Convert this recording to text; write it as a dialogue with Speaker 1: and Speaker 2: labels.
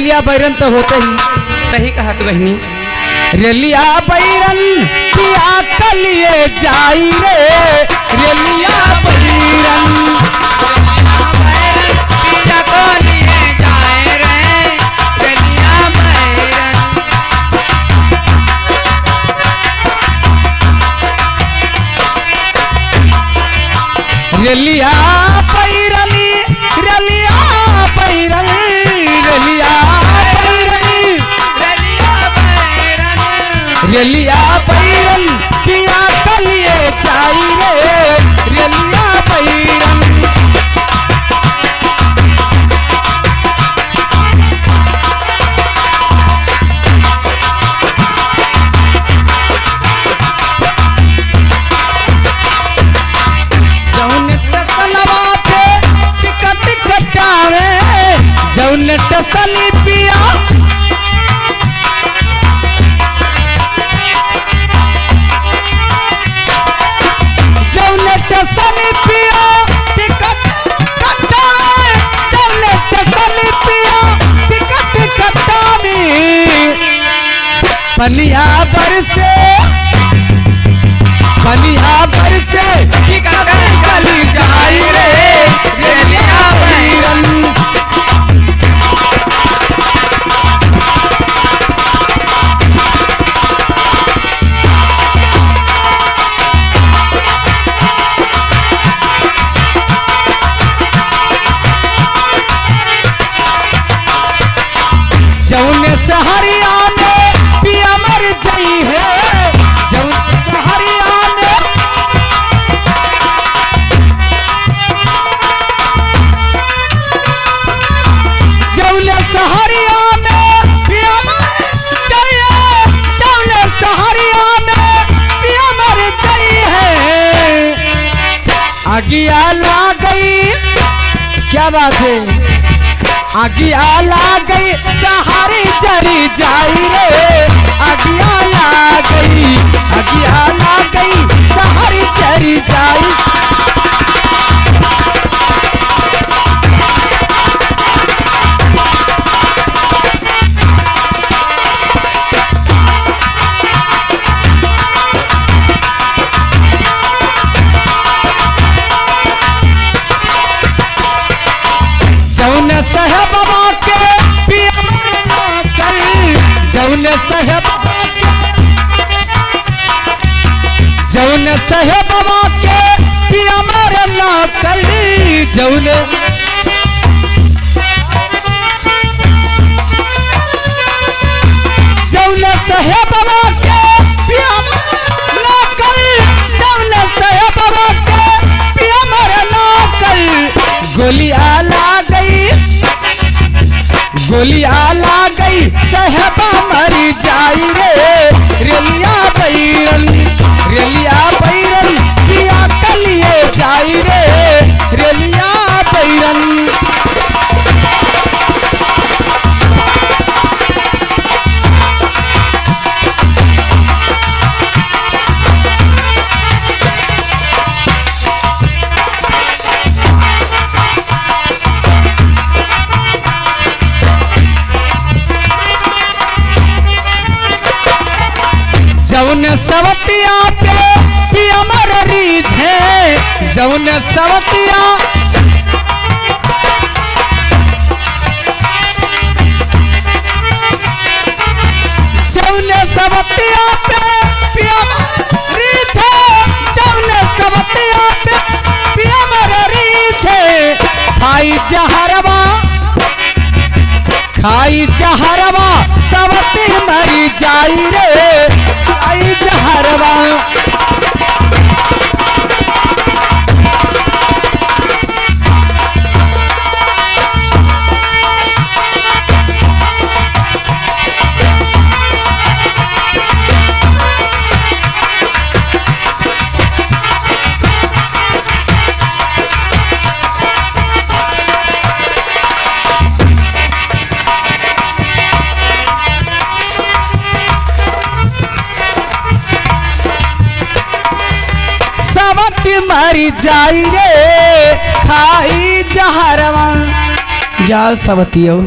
Speaker 1: रेलिया बैरन तो होते ही। सही कहा कि बहनी, रेलिया बैरन पिया कलिए जाई रे, रेलिया बैरन
Speaker 2: पिया को लिए जाए रे, रेलिया बैरन।
Speaker 1: रेलिया बैरन, रेलिया बैरन, रेलिया बैरन, रेलिया बैरन पिया कलिए जाई रे, रेलिया बैरन। जौन टसलवा पे टिकट कटावे, जौन टसली पिया टसली पिया टिकट कटावे, जौन टसली पिया टिकट कटावी। पलिया बरसे, पलिया बरसे टिकट कली जाई रे, रेलिया बैरन। जौन सहरिया में पिया मर जाई है, जौन सहरिया में, जौन सहरिया में पिया मर जाई है, जौन सहरिया में पिया मर जाई है। आगिया ला गई, क्या बात है, आगिया ला गई सहारी जरी जाई रे, आगिया ला गई, आगिया ला गई सहारी जरी जाई। जौन साहबवा के पिया मरना कर, जौन साहबवा के, जौन साहबवा के पिया मरना कर, जौन जौन साहबवा के पिया मरना कर, जौन साहबवा के पिया मरना कर। गोलियां ला गई, गोलियां ला गई साहबा मरी जाई रे, रेलिया बैरन, रेलिया बैरन पिया कलिए जाई रे, रेलिया बैरन। जौन सवतिया पे पिया मर रीझ है, जौन सवतिया, जौन सवतिया पे पिया मर रीझ है, जौन सवतिया पे पिया मर रीझ है। खाई जहरवा, खाई जहरवा सवती मरी जाई रे, खाई जहरवा। मरी जाई रे, खाई जहरवा। जा सवतियो।